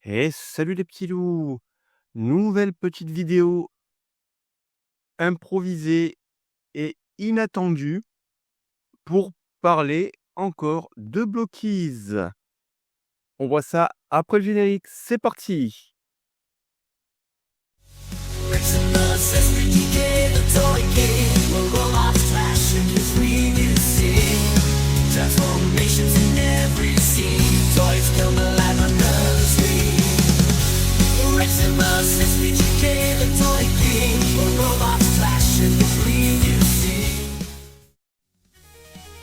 Et salut les petits loups! Nouvelle petite vidéo improvisée et inattendue pour parler encore de Blockies. On voit ça après le générique, c'est parti!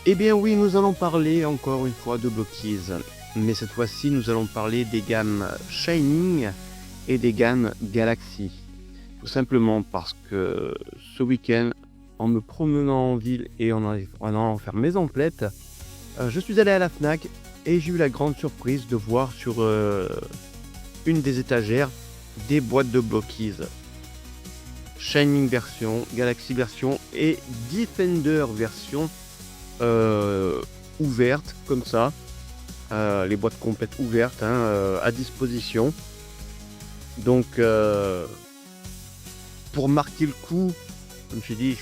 Eh bien oui, nous allons parler encore une fois de Blockies, mais cette fois-ci nous allons parler des gammes Shining et des gammes Galaxy. Tout simplement parce que ce week-end, en me promenant en ville et en allant faire mes emplettes, je suis allé à la Fnac et j'ai eu la grande surprise de voir sur une des étagères des boîtes de Blockies. Shining version, Galaxy version et Defender version ouverte comme ça. Les boîtes complètes ouvertes à disposition. Donc pour marquer le coup, comme je dis,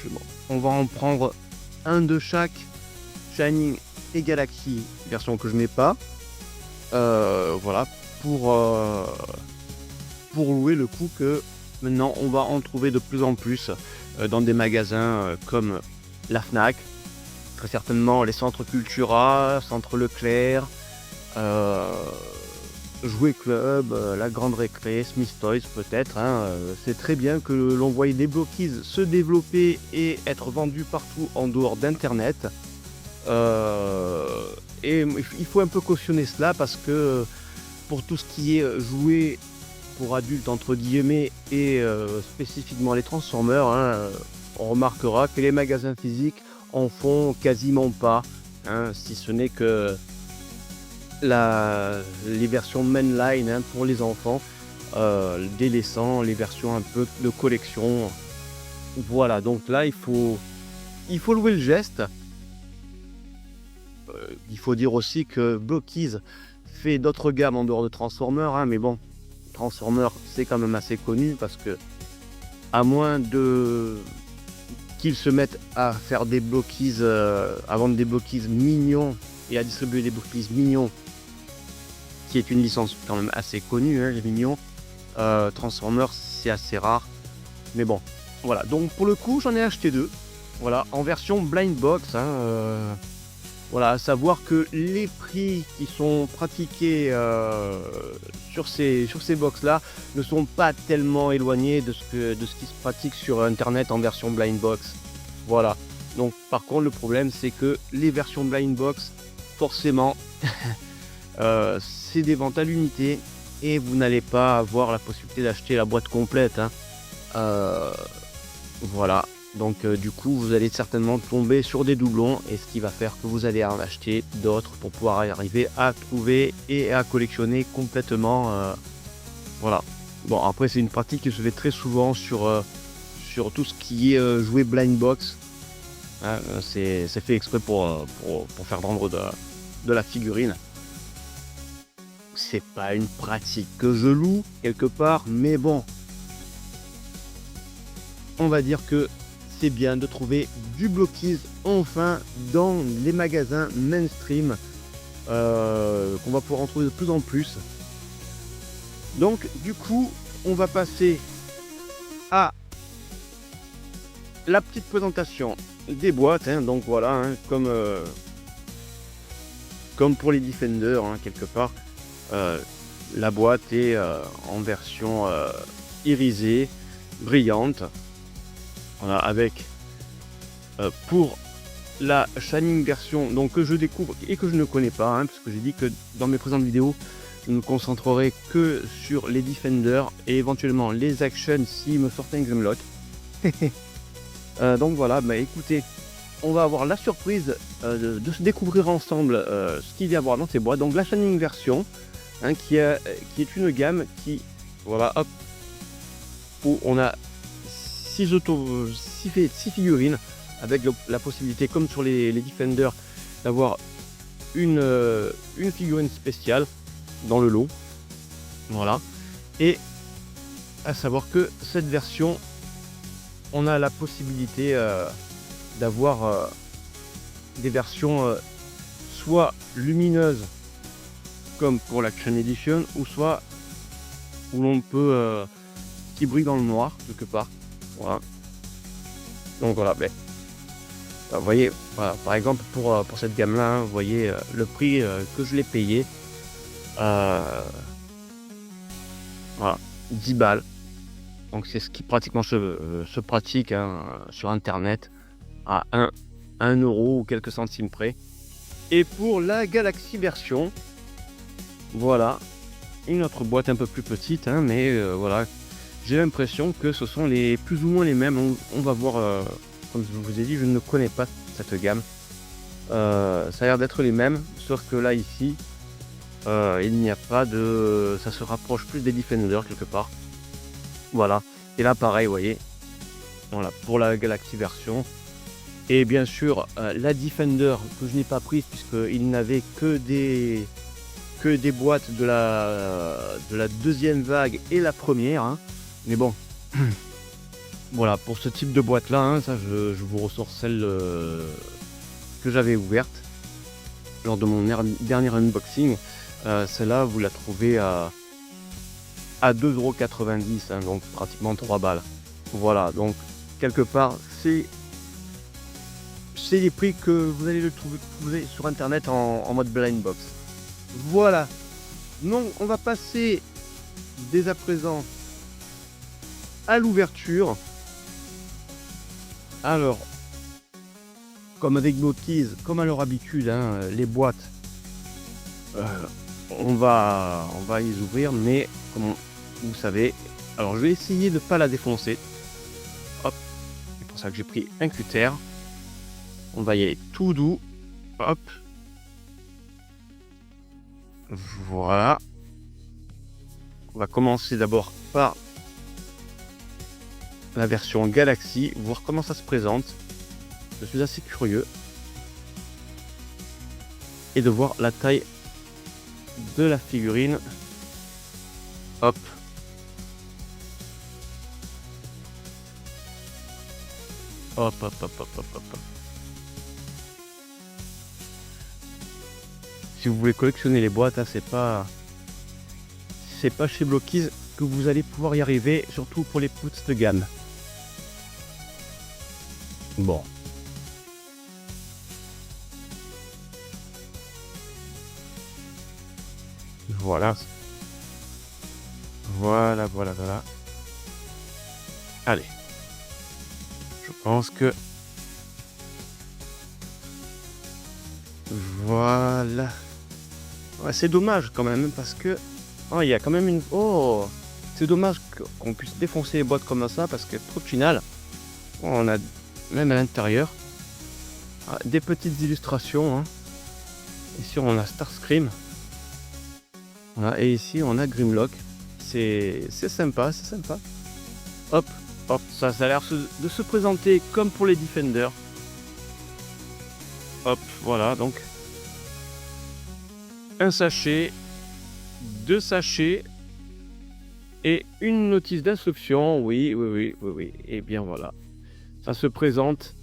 on va en prendre un de chaque, Shining et Galaxy, version que je n'ai pas. Voilà, pour louer le coup que maintenant on va en trouver de plus en plus dans des magasins comme la Fnac, très certainement les centres Cultura, centre Leclerc, Jouet Club, la Grande Récré, Smith Toys peut-être. C'est très bien que l'on voie des Blockies se développer et être vendus partout en dehors d'internet. Et il faut un peu cautionner cela parce que pour tout ce qui est jouet pour adultes entre guillemets et spécifiquement les Transformers, on remarquera que les magasins physiques en font quasiment pas, si ce n'est que les versions mainline pour les enfants, délaissant les versions un peu de collection. Voilà, donc là il faut louer le geste. Il faut dire aussi que Blockies fait d'autres gammes en dehors de Transformers, mais bon, Transformers c'est quand même assez connu parce que à moins de qu'ils se mettent à faire des Blockies, à vendre des Blockies mignons et à distribuer des Blockies mignons, qui est une licence quand même assez connue, les mignons, Transformers c'est assez rare, mais bon, voilà. Donc pour le coup j'en ai acheté deux, voilà, en version blind box. Voilà, à savoir que les prix qui sont pratiqués sur ces box là ne sont pas tellement éloignés de ce qui se pratique sur internet en version blind box. Voilà. Donc par contre le problème c'est que les versions blind box, forcément, c'est des ventes à l'unité et vous n'allez pas avoir la possibilité d'acheter la boîte complète. Voilà. Donc du coup vous allez certainement tomber sur des doublons et ce qui va faire que vous allez en acheter d'autres pour pouvoir arriver à trouver et à collectionner complètement. Voilà. Bon, après c'est une pratique que je fais très souvent sur tout ce qui est jouet blind box. C'est fait exprès pour faire vendre de la figurine. C'est pas une pratique que je loue quelque part, mais bon, on va dire que c'est bien de trouver du Blockies enfin dans les magasins mainstream, qu'on va pouvoir en trouver de plus en plus. Donc du coup on va passer à la petite présentation des boîtes, donc voilà, comme pour les Defenders, quelque part, la boîte est en version irisée, brillante. Voilà, avec pour la Shining version, donc que je découvre et que je ne connais pas, parce que j'ai dit que dans mes présentes vidéos je ne me concentrerai que sur les Defenders et éventuellement les Action s'ils me sortent un Grimlock. Donc voilà, écoutez, on va avoir la surprise de se découvrir ensemble ce qu'il y a à voir dans ces boîtes. Donc la Shining version, qui est une gamme qui, voilà, hop, où on a 6 figurines avec la possibilité, comme sur les Defenders, d'avoir une figurine spéciale dans le lot. Voilà. Et à savoir que cette version, on a la possibilité d'avoir des versions soit lumineuses comme pour la Chain Edition, ou soit où l'on peut qui brille dans le noir quelque part. Voilà. Donc voilà, vous voyez, voilà, par exemple pour cette gamme là, vous voyez le prix que je l'ai payé. Voilà, 10 balles. Donc c'est ce qui pratiquement se pratique hein, sur internet à 1 euro ou quelques centimes près. Et pour la Galaxy version, voilà, une autre boîte un peu plus petite, hein, mais voilà, j'ai l'impression que ce sont plus ou moins les mêmes. On va voir, comme je vous ai dit, je ne connais pas cette gamme. Ça a l'air d'être les mêmes, sauf que là ici, il n'y a pas de... ça se rapproche plus des Defender quelque part. Voilà, et là pareil, vous voyez, voilà, pour la Galaxy version. Et bien sûr, la Defender que je n'ai pas prise puisqu'il n'avait que des boîtes de la deuxième vague et la première. Hein. Mais bon, voilà, pour ce type de boîte là, hein, ça je vous ressors celle que j'avais ouverte lors de mon dernier unboxing. Celle-là, vous la trouvez à 2,90 €, hein, donc pratiquement 3 balles. Voilà, donc quelque part, c'est les prix que vous allez le trouver sur internet en mode blind box. Voilà, donc on va passer dès à présent à l'ouverture. Alors, comme avec Bokies, comme à leur habitude, hein, les boîtes, on va les ouvrir, mais comme vous savez, alors je vais essayer de ne pas la défoncer. Hop, c'est pour ça que j'ai pris un cutter. On va y aller tout doux. Hop. Voilà. On va commencer d'abord par la version Galaxy, voir comment ça se présente. Je suis assez curieux. Et de voir la taille de la figurine. Hop. Hop, hop, hop, hop, hop, hop. Si vous voulez collectionner les boîtes, hein, c'est pas chez Blockies que vous allez pouvoir y arriver, surtout pour les petites de gamme. Bon. Voilà. Voilà. Allez. Je pense que... Voilà. Ouais, c'est dommage quand même, parce que... Oh, il y a quand même une... Oh, c'est dommage qu'on puisse défoncer les boîtes comme ça, parce que au final, on a même à l'intérieur des petites illustrations. Hein. Ici, on a Starscream. Voilà, et ici, on a Grimlock. C'est sympa, c'est sympa. Hop, hop, ça a l'air de se présenter comme pour les Defenders. Hop, voilà, donc un sachet, 2 sachets et une notice d'instruction. Oui. Et bien voilà, ça se présente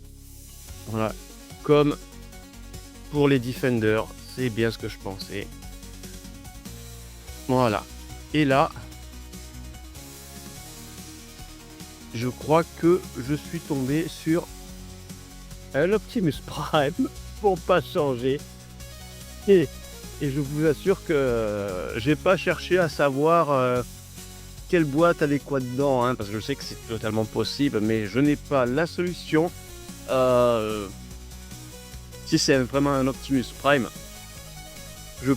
voilà comme pour les Defenders. C'est bien ce que je pensais. Voilà. Et là, je crois que je suis tombé sur un Optimus Prime pour pas changer. Et je vous assure que j'ai pas cherché à savoir quelle boîte avait quoi dedans, hein, parce que je sais que c'est totalement possible, mais je n'ai pas la solution. Si c'est vraiment un Optimus Prime, je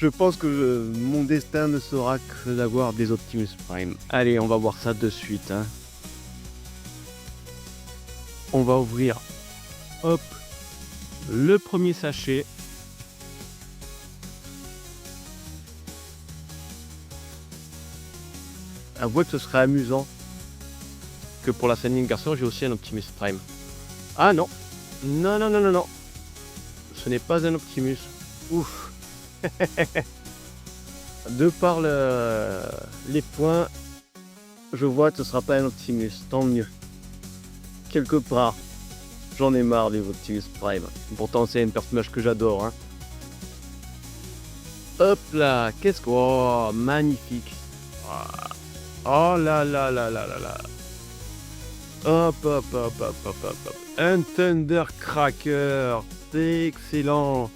pense que mon destin ne sera que d'avoir des Optimus Prime. Allez, on va voir ça de suite. Hein. On va ouvrir, hop, le premier sachet. Avouez que ce serait amusant que pour la Sending Garçon, j'ai aussi un Optimus Prime. Ah non, non. Ce n'est pas un Optimus. Ouf. De par les points, je vois que ce sera pas un Optimus, tant mieux. Quelque part, j'en ai marre des Optimus Prime. Pourtant, c'est un personnage que j'adore. Hein. Hop là, qu'est-ce que... Oh, magnifique. Oh là là là là là là. Hop, hop, hop, hop, hop, hop, hop. Un Thundercracker, c'est excellent.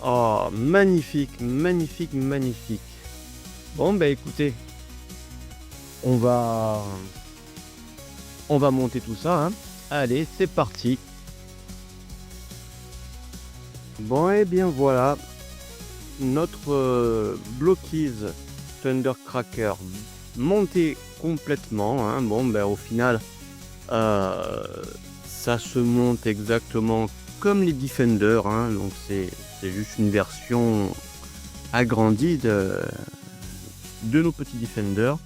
Oh, magnifique, magnifique, magnifique. Bon, bah écoutez, on va monter tout ça. Hein. Allez, c'est parti. Bon, et bien voilà, notre Blockies Thundercracker monté complètement. Hein. Bon, ben au final, ça se monte exactement comme les Defenders. Hein. Donc c'est juste une version agrandie de nos petits Defenders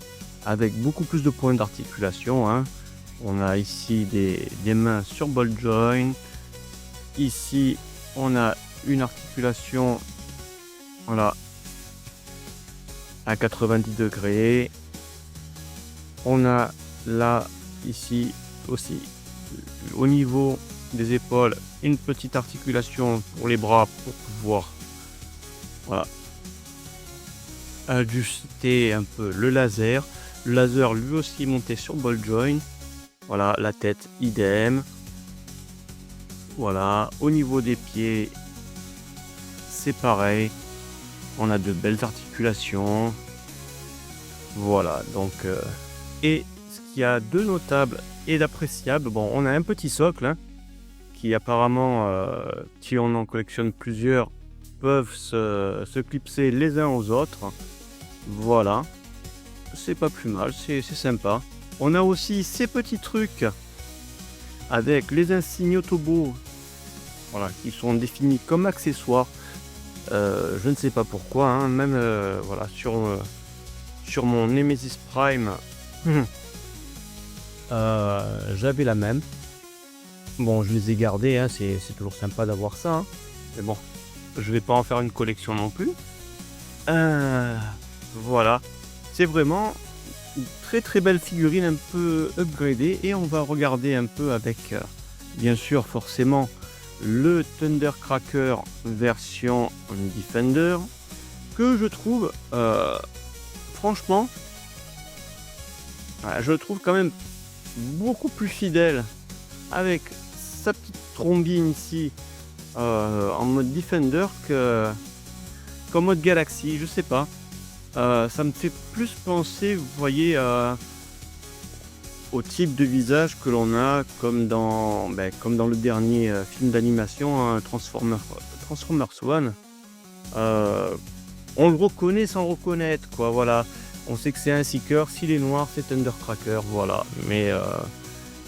avec beaucoup plus de points d'articulation. Hein. On a ici des mains sur ball joint. Ici, on a une articulation, voilà, à 90 degrés. On a là, ici aussi, au niveau des épaules, une petite articulation pour les bras pour pouvoir, voilà, ajuster un peu le laser. Le laser lui aussi monté sur ball joint. Voilà, la tête idem. Voilà, au niveau des pieds, c'est pareil. On a de belles articulations. Voilà, donc... et ce qu'il y a de notable et d'appréciable, bon, on a un petit socle, hein, qui apparemment, si on en collectionne plusieurs, peuvent se clipser les uns aux autres. Voilà, c'est pas plus mal, c'est sympa. On a aussi ces petits trucs avec les insignes Autobot, voilà, qui sont définis comme accessoires. Je ne sais pas pourquoi, hein, même voilà, sur mon Nemesis Prime, j'avais la même. Bon, je les ai gardés, hein, c'est toujours sympa d'avoir ça. Hein. Mais bon, je vais pas en faire une collection non plus. Voilà, c'est vraiment une très très belle figurine, un peu upgradée. Et on va regarder un peu avec, bien sûr, forcément, le Thundercracker version Defender, que je trouve, franchement, je le trouve quand même beaucoup plus fidèle avec sa petite trombine ici en mode Defender qu'en mode Galaxy, je sais pas. Ça me fait plus penser, vous voyez, au type de visage que l'on a comme dans le dernier film d'animation, hein, Transformers One. On le reconnaît sans reconnaître, quoi, voilà. On sait que c'est un Seeker, s'il est noir, c'est Thundercracker, voilà. Mais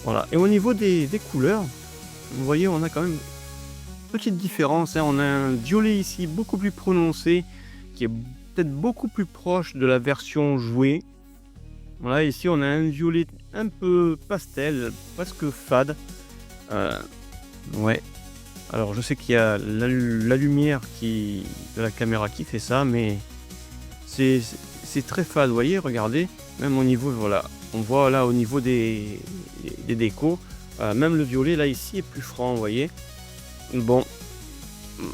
voilà. Et au niveau des couleurs, vous voyez, on a quand même une petite différence. Hein. On a un violet ici beaucoup plus prononcé, qui est peut-être beaucoup plus proche de la version jouée. Voilà, ici on a un violet un peu pastel, presque fade. Ouais. Alors je sais qu'il y a la lumière de la caméra qui fait ça, mais c'est très fade, vous voyez, regardez. Même au niveau, voilà, on voit là au niveau des décos, même le violet là ici est plus franc, vous voyez. Bon,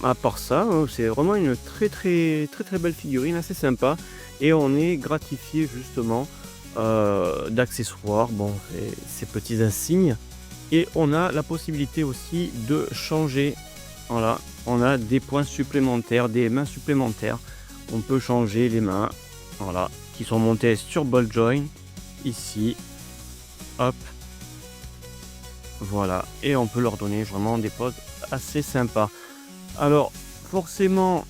à part ça, c'est vraiment une très belle figurine, assez sympa. Et on est gratifié justement d'accessoires, bon, ces petits insignes. Et on a la possibilité aussi de changer. Voilà, on a des points supplémentaires, des mains supplémentaires. On peut changer les mains, voilà, qui sont montées sur ball joint ici. Hop, voilà, et on peut leur donner vraiment des poses assez sympas. Alors forcément,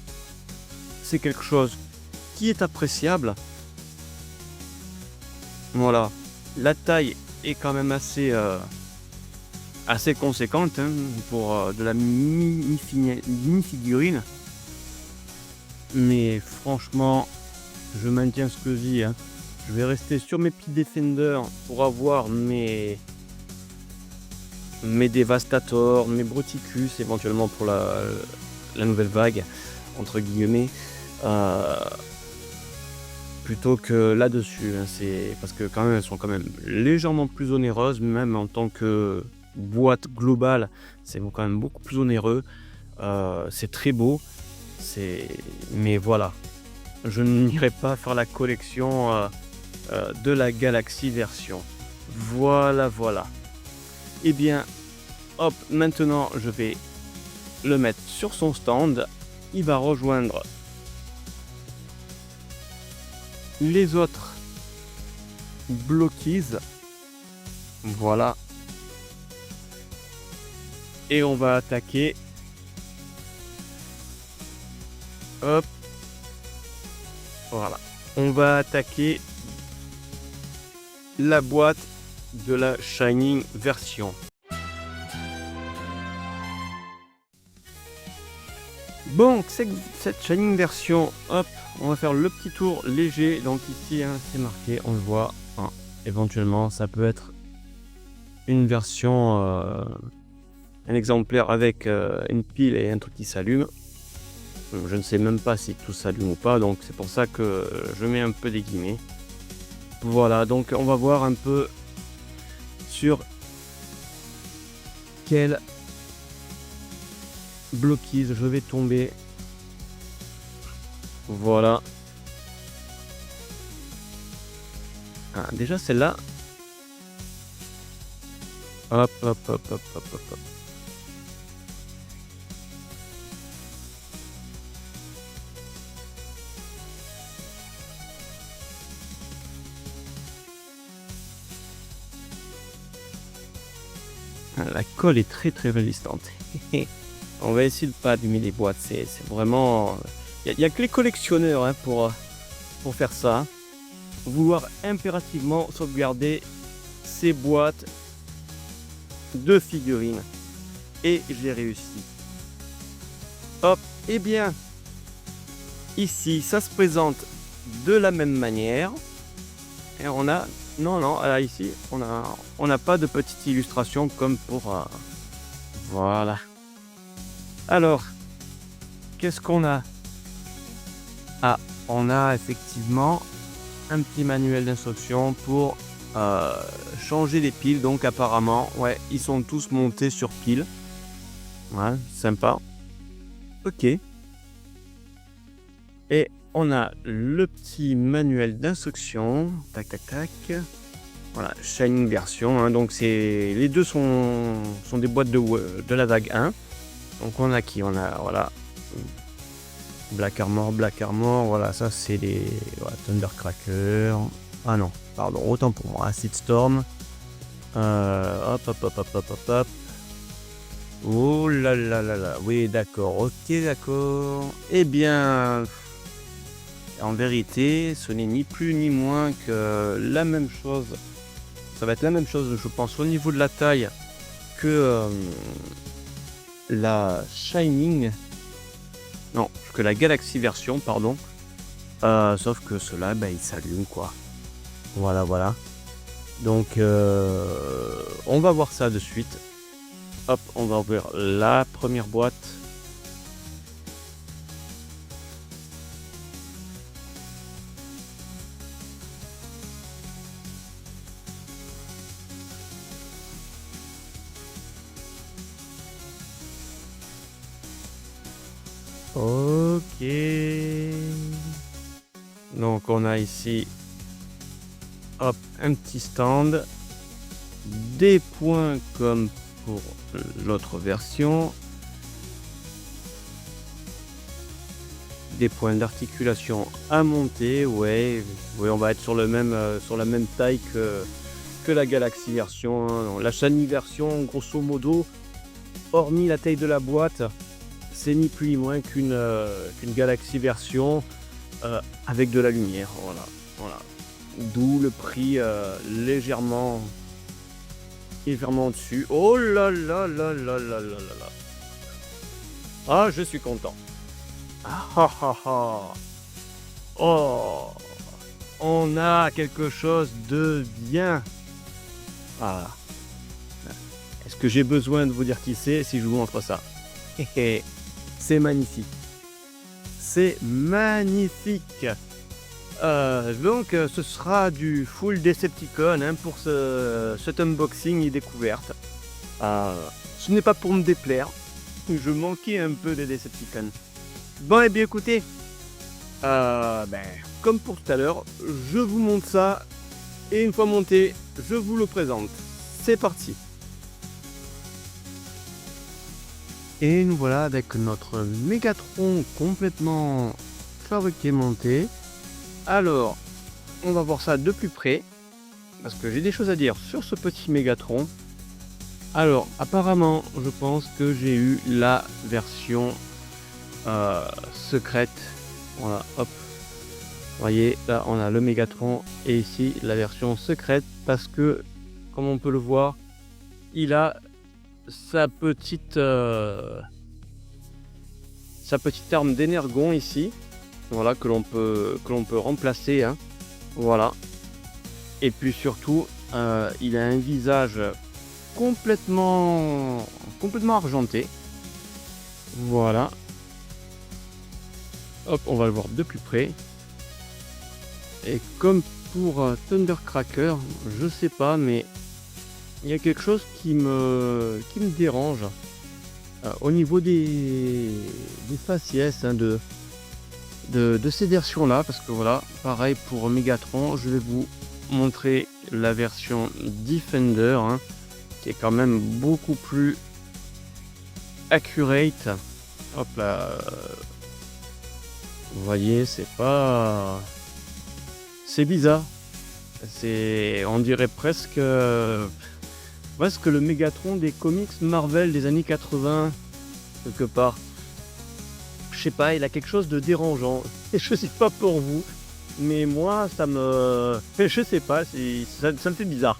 c'est quelque chose qui est appréciable. Voilà, la taille est quand même assez conséquente, hein, pour de la mini-figurine. Mais franchement, je maintiens ce que je dis. Hein. Je vais rester sur mes petits Defenders pour avoir mes Devastator, mes Bruticus, éventuellement pour la nouvelle vague. entre guillemets, euh, plutôt que là-dessus, hein. C'est parce que quand même, elles sont quand même légèrement plus onéreuses, même en tant que boîte globale, c'est quand même beaucoup plus onéreux. C'est très beau, c'est mais voilà, je n'irai pas faire la collection de la Galaxy version. Voilà, voilà. Et bien, hop, maintenant je vais le mettre sur son stand. Il va rejoindre les autres Blockies. Voilà. Et on va attaquer. Hop. Voilà. On va attaquer la boîte de la Shining version. Bon, cette Shining version, hop, on va faire le petit tour léger. Donc ici, hein, c'est marqué, on le voit. Hein, éventuellement, ça peut être une version, un exemplaire avec une pile et un truc qui s'allume. Je ne sais même pas si tout s'allume ou pas, donc c'est pour ça que je mets un peu des guillemets. Voilà, donc on va voir un peu sur quel Blockies je vais tomber. Voilà. Ah, déjà celle-là. Hop, hop, hop, hop, hop, hop, hop. La colle est très très résistante. On va essayer de pas abîmer les boîtes. C'est vraiment. Il n'y a que les collectionneurs hein, pour faire ça. Vouloir impérativement sauvegarder ces boîtes de figurines. Et j'ai réussi. Hop, et bien, ici, ça se présente de la même manière. Et on a. Non, là, ici, on n'a pas de petite illustration comme pour. Voilà. Alors, qu'est-ce qu'on a? Ah, on a effectivement un petit manuel d'instruction pour changer les piles. Donc apparemment, ouais, ils sont tous montés sur piles. Ouais, sympa. Ok. Et on a le petit manuel d'instruction. Tac, tac, tac. Voilà, Shining version. Hein, donc les deux sont des boîtes de la vague 1. Donc on a qui? On a, voilà. Black Armor, voilà, ça c'est les Thundercracker. Ah non, pardon, autant pour moi, Acid Storm. Hop, hop, hop, hop, hop, hop, hop. Oh là là là là, oui, d'accord, ok, d'accord. Eh bien, en vérité, ce n'est ni plus ni moins que la même chose. Ça va être la même chose, je pense, au niveau de la taille que la Shining. Non, que la Galaxy version, pardon. Sauf que cela, il s'allume, quoi. Voilà, voilà. Donc, on va voir ça de suite. Hop, on va ouvrir la première boîte. Ok. Donc on a ici hop, un petit stand. Des points comme pour l'autre version. Des points d'articulation à monter. Ouais, on va être sur la même taille que la Galaxy version. Hein. La Shiny version, grosso modo, hormis la taille de la boîte, c'est ni plus ni moins qu'une Galaxy version avec de la lumière. Voilà, voilà. D'où le prix légèrement dessus. Oh là là là là là là là là. Ah, je suis content. Ah ah ah ah. Oh, on a quelque chose de bien. Ah. Est-ce que j'ai besoin de vous dire qui c'est si je vous montre ça? C'est magnifique. c'est magnifique. Donc ce sera du full Decepticon hein, pour cet unboxing et découverte. Ce n'est pas pour me déplaire, je manquais un peu des Decepticons. Bon et bien écoutez, comme pour tout à l'heure, je vous montre ça et une fois monté, je vous le présente. C'est parti. Et nous voilà avec notre Mégatron complètement fabriqué, monté. Alors, on va voir ça de plus près, parce que j'ai des choses à dire sur ce petit Mégatron. Alors, apparemment, je pense que j'ai eu la version secrète. Voilà, hop. Vous voyez, là, on a le Mégatron et ici, la version secrète, parce que, comme on peut le voir, il a sa petite arme d'énergon ici. Voilà, que l'on peut remplacer. Hein. Voilà. Et puis surtout, il a un visage complètement argenté. Voilà. Hop, on va le voir de plus près. Et comme pour Thundercracker, je sais pas, mais il y a quelque chose qui me dérange au niveau des faciès hein, de ces versions là, parce que voilà, pareil pour Mégatron, je vais vous montrer la version Defender hein, qui est quand même beaucoup plus accurate. Hop là, vous voyez, c'est bizarre, on dirait presque le Mégatron des comics Marvel des années 80 quelque part. Je sais pas, il a quelque chose de dérangeant. Et je sais pas pour vous, mais moi ça me... Je sais pas, ça me fait bizarre.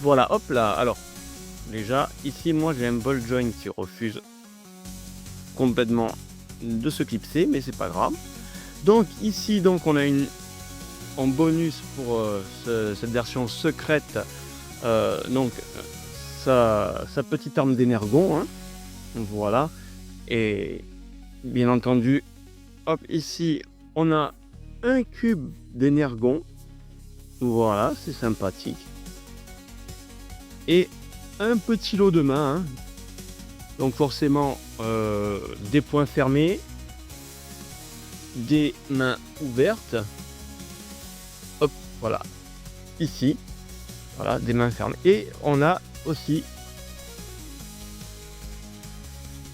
Voilà, hop là. Alors, déjà, ici moi j'ai un ball joint qui refuse complètement de se clipser, mais c'est pas grave. Donc ici, donc on a en bonus pour cette version secrète, donc sa petite arme d'énergon. Hein. Voilà. Et bien entendu, hop, ici, on a un cube d'énergon. Voilà, c'est sympathique. Et un petit lot de mains. Hein. Donc forcément, des poings fermés, des mains ouvertes. Hop, voilà. Ici, voilà, des mains fermées. Et on a aussi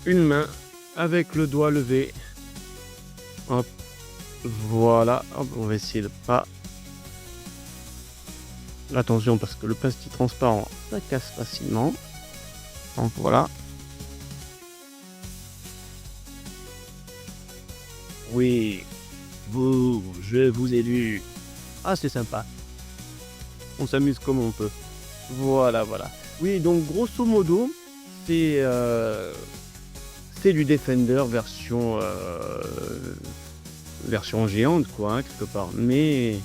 une main avec le doigt levé. Hop, voilà. Hop, on va essayer de pas... Attention parce que le plastique transparent, ça casse facilement. Donc voilà. Oui, je vous ai lu. Ah, c'est sympa. On s'amuse comme on peut. Voilà, voilà. Oui, donc grosso modo, c'est du Defender version géante, quoi, hein, quelque part. Mais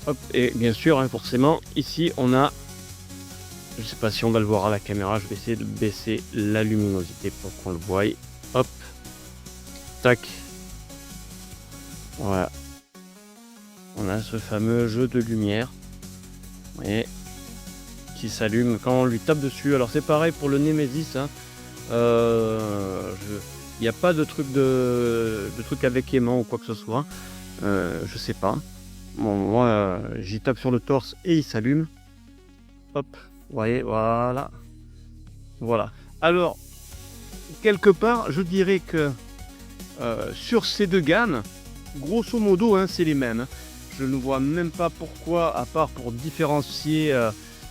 hop, et bien sûr, hein, forcément, ici on a, je sais pas si on va le voir à la caméra, je vais essayer de baisser la luminosité pour qu'on le voie. Hop, tac. Voilà. On a ce fameux jeu de lumière. Vous voyez, qui s'allume quand on lui tape dessus. Alors c'est pareil pour le Nemesis. Hein. Il n'y a pas de truc avec aimant ou quoi que ce soit. Je sais pas. Bon, moi, j'y tape sur le torse et il s'allume. Hop, vous voyez, voilà. Voilà. Alors, quelque part, je dirais que sur ces deux gammes, grosso modo, hein, c'est les mêmes. Hein. Je ne vois même pas pourquoi, à part pour différencier,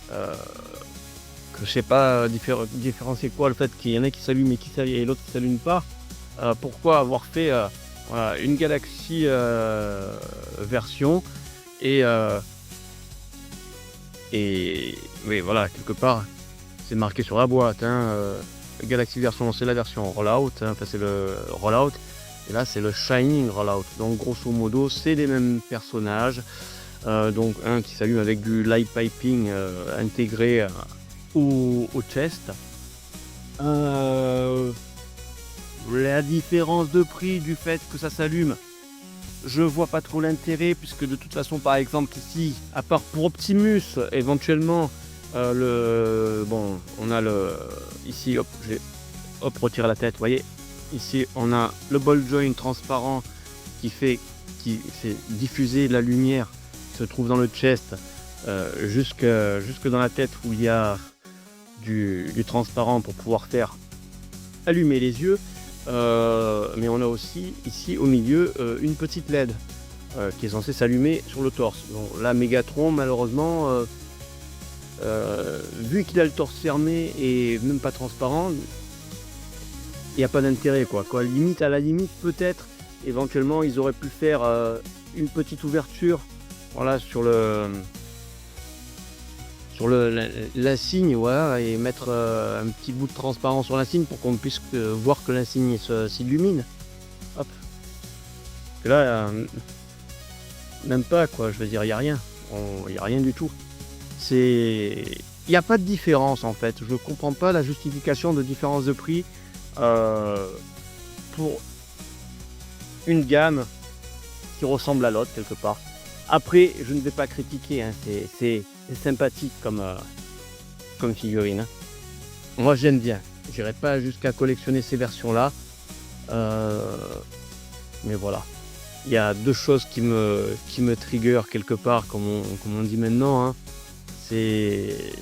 que je sais pas, différencier quoi, le fait qu'il y en a qui s'allument et l'autre qui s'allume pas. Pourquoi avoir fait voilà, une Galaxy version et oui, voilà, quelque part, c'est marqué sur la boîte. Hein, Galaxy version, c'est la version rollout, hein, enfin c'est le rollout. Et là, c'est le Shining Rollout. Donc, grosso modo, c'est les mêmes personnages. Donc, un qui s'allume avec du light piping intégré au chest. la différence de prix du fait que ça s'allume, je vois pas trop l'intérêt, puisque de toute façon, par exemple ici, à part pour Optimus, éventuellement, on a le ici, hop, retire la tête, vous voyez, ici on a le ball joint transparent qui fait diffuser la lumière qui se trouve dans le chest jusque dans la tête, où il y a du transparent pour pouvoir faire allumer les yeux. Mais on a aussi ici au milieu une petite LED qui est censée s'allumer sur le torse. Bon, là, Megatron, malheureusement, vu qu'il a le torse fermé et même pas transparent, il n'y a pas d'intérêt, quoi. À la limite, peut-être, éventuellement, ils auraient pu faire une petite ouverture, voilà, sur l'insigne, voilà, et mettre un petit bout de transparent sur l'insigne pour qu'on puisse voir que l'insigne s'illumine. Hop. Et là, même pas, quoi. Je veux dire, il n'y a rien. Il n'y a rien du tout. Il n'y a pas de différence, en fait. Je ne comprends pas la justification de différence de prix pour une gamme qui ressemble à l'autre, quelque part. Après, je ne vais pas critiquer, hein. C'est sympathique comme figurine, hein. Moi, j'aime bien. J'irai pas jusqu'à collectionner ces versions-là. Mais voilà. Il y a deux choses qui me trigger quelque part, comme on dit maintenant, hein. C'est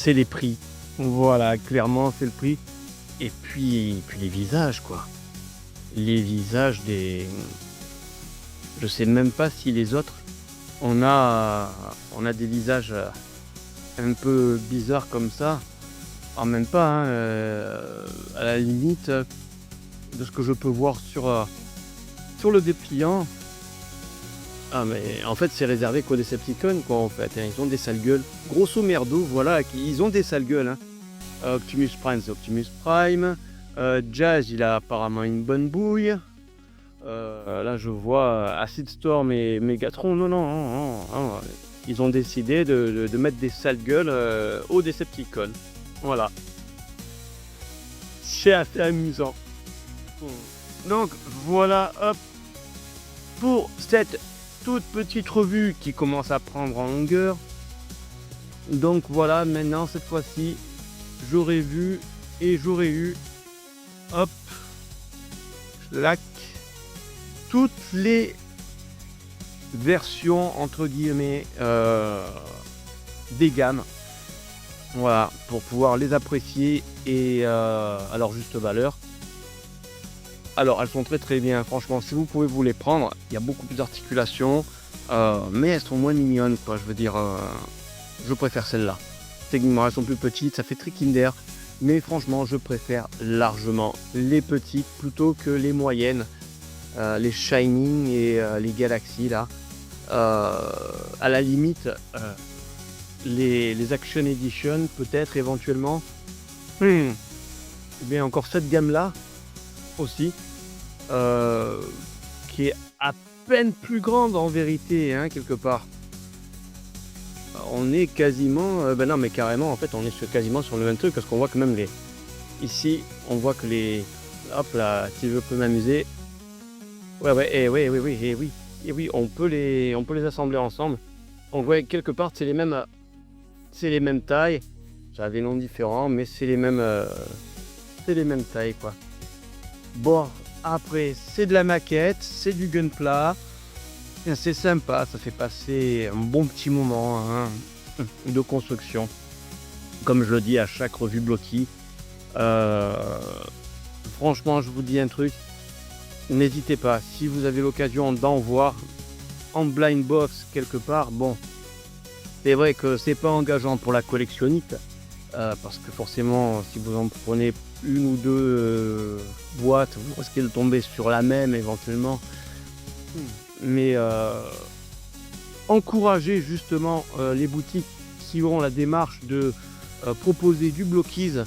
les prix. Voilà, clairement, c'est le prix. Et puis les visages, quoi. Les visages des... Je sais même pas si les autres, on a des visages un peu bizarres comme ça. En même pas, hein, à la limite de ce que je peux voir sur le dépliant. Ah, mais en fait, c'est réservé qu'aux Decepticons, quoi, en fait. Ils ont des sales gueules. Grosso merdo, voilà, ils ont des sales gueules, hein. Optimus Prime, c'est Optimus Prime. Jazz, il a apparemment une bonne bouille. Là, je vois Acid Storm et Megatron. Non. Ils ont décidé de mettre des sales gueules aux Decepticons. Voilà. C'est assez amusant. Donc, voilà, hop. Pour cette toute petite revue qui commence à prendre en longueur. Donc voilà, maintenant cette fois-ci, j'aurais vu et j'aurais eu, hop, clac, toutes les versions entre guillemets des gammes. Voilà, pour pouvoir les apprécier et à leur juste valeur. Alors elles sont très bien, franchement, si vous pouvez vous les prendre, il y a beaucoup plus d'articulations, mais elles sont moins mignonnes, quoi. Je veux dire, je préfère celles-là. Techniquement, elles sont plus petites, ça fait très Kinder, mais franchement, je préfère largement les petites plutôt que les moyennes, les Shining et les Galaxy, là. À la limite, les Action Edition, peut-être, éventuellement. Mais encore cette gamme-là, aussi, qui est à peine plus grande en vérité, hein, quelque part. On est quasiment, non mais carrément, en fait on est quasiment sur le même truc, parce qu'on voit que même ici on voit que hop là, si je peux m'amuser, oui, on peut les assembler ensemble. On voit quelque part c'est les mêmes tailles, ça a des noms différents, mais c'est les mêmes tailles, quoi. Bon, après, c'est de la maquette, c'est du gunpla. C'est sympa, ça fait passer un bon petit moment, hein, de construction. Comme je le dis à chaque revue Blocky. Franchement, je vous dis un truc. N'hésitez pas, si vous avez l'occasion d'en voir en blind box quelque part, bon, c'est vrai que c'est pas engageant pour la collectionnite. Parce que forcément, si vous en prenez une ou deux boîtes, vous risquez de tomber sur la même éventuellement. Mais encouragez justement les boutiques qui auront la démarche de proposer du Blockies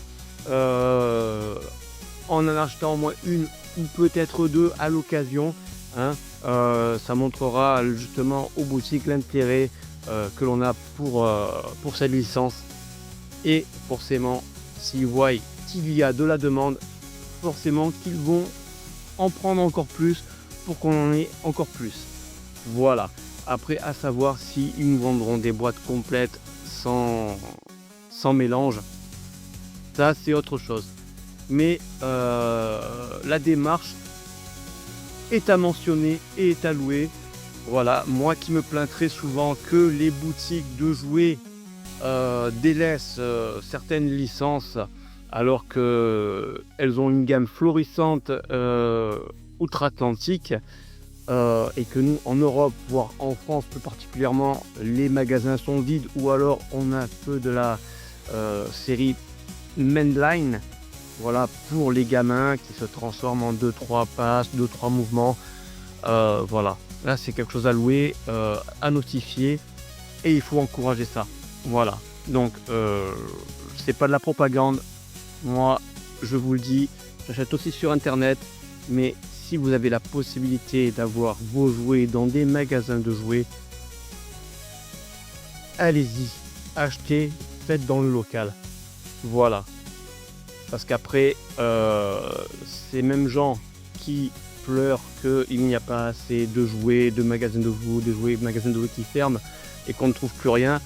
en en achetant au moins une ou peut-être deux à l'occasion, hein. Ça montrera justement aux boutiques l'intérêt que l'on a pour cette licence. Et forcément, s'ils voient qu'il y a de la demande, forcément qu'ils vont en prendre encore plus pour qu'on en ait encore plus. Voilà. Après, à savoir si ils nous vendront des boîtes complètes sans mélange. Ça, c'est autre chose. Mais la démarche est à mentionner et est à louer. Voilà, moi qui me plains très souvent que les boutiques de jouets délaissent certaines licences alors qu'elles ont une gamme florissante outre-Atlantique et que nous, en Europe, voire en France plus particulièrement, les magasins sont vides ou alors on a peu de la série Mainline. Voilà, pour les gamins qui se transforment en 2-3 passes, 2-3 mouvements. Voilà, là c'est quelque chose à louer, à notifier et il faut encourager ça. Voilà, donc c'est pas de la propagande. Moi, je vous le dis, j'achète aussi sur internet, mais si vous avez la possibilité d'avoir vos jouets dans des magasins de jouets, allez-y, achetez, faites dans le local. Voilà. Parce qu'après, ces mêmes gens qui pleurent qu'il n'y a pas assez de jouets, de magasins de jouets, magasins de jouets qui ferment et qu'on ne trouve plus rien,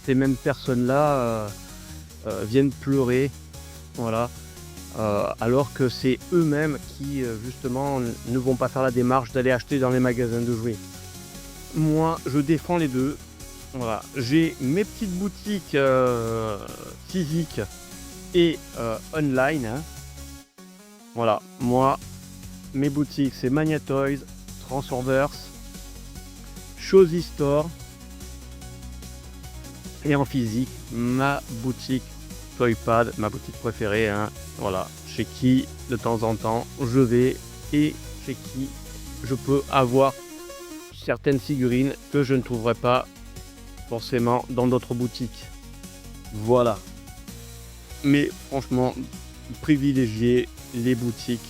ces mêmes personnes-là viennent pleurer, voilà, alors que c'est eux-mêmes qui, justement, ne vont pas faire la démarche d'aller acheter dans les magasins de jouets. Moi, je défends les deux. Voilà, j'ai mes petites boutiques physiques et online. Hein. Voilà, moi, mes boutiques, c'est Mania Toys, Transformers, Shozy Store. Et en physique, ma boutique Toypad, ma boutique préférée. Hein. Voilà, chez qui, de temps en temps, je vais et chez qui je peux avoir certaines figurines que je ne trouverai pas forcément dans d'autres boutiques. Voilà. Mais franchement, privilégiez les boutiques.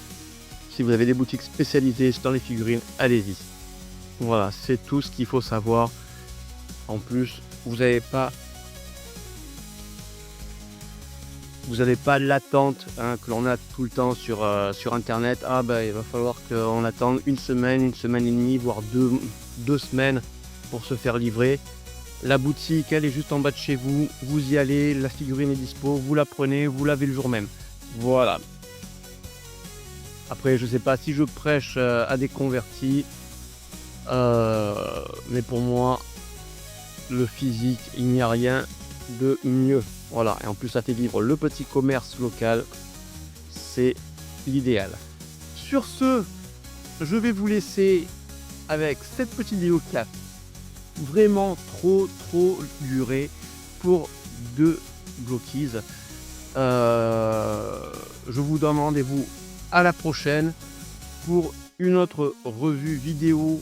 Si vous avez des boutiques spécialisées dans les figurines, allez-y. Voilà, c'est tout ce qu'il faut savoir. En plus, vous n'avez pas l'attente hein, que l'on a tout le temps sur internet. Ah bah il va falloir qu'on attende une semaine et demie, voire deux semaines pour se faire livrer. La boutique, elle est juste en bas de chez vous. Vous y allez, la figurine est dispo, vous la prenez, vous l'avez le jour même. Voilà. Après, je sais pas si je prêche à des convertis, mais pour moi, le physique, il n'y a rien de mieux. Voilà. Et en plus, ça fait vivre le petit commerce local. C'est l'idéal. Sur ce, je vais vous laisser avec cette petite vidéo qui a vraiment trop duré pour 2 Blockies. Je vous donne rendez-vous à la prochaine pour une autre revue vidéo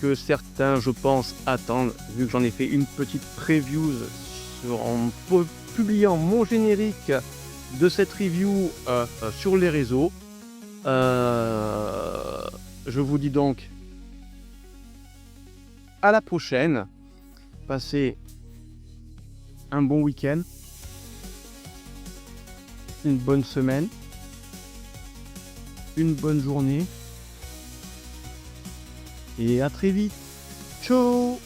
que certains, je pense, attendent, vu que j'en ai fait une petite preview en publiant mon générique de cette review sur les réseaux. Je vous dis donc à la prochaine. Passez un bon week-end, une bonne semaine, une bonne journée et à très vite. Ciao!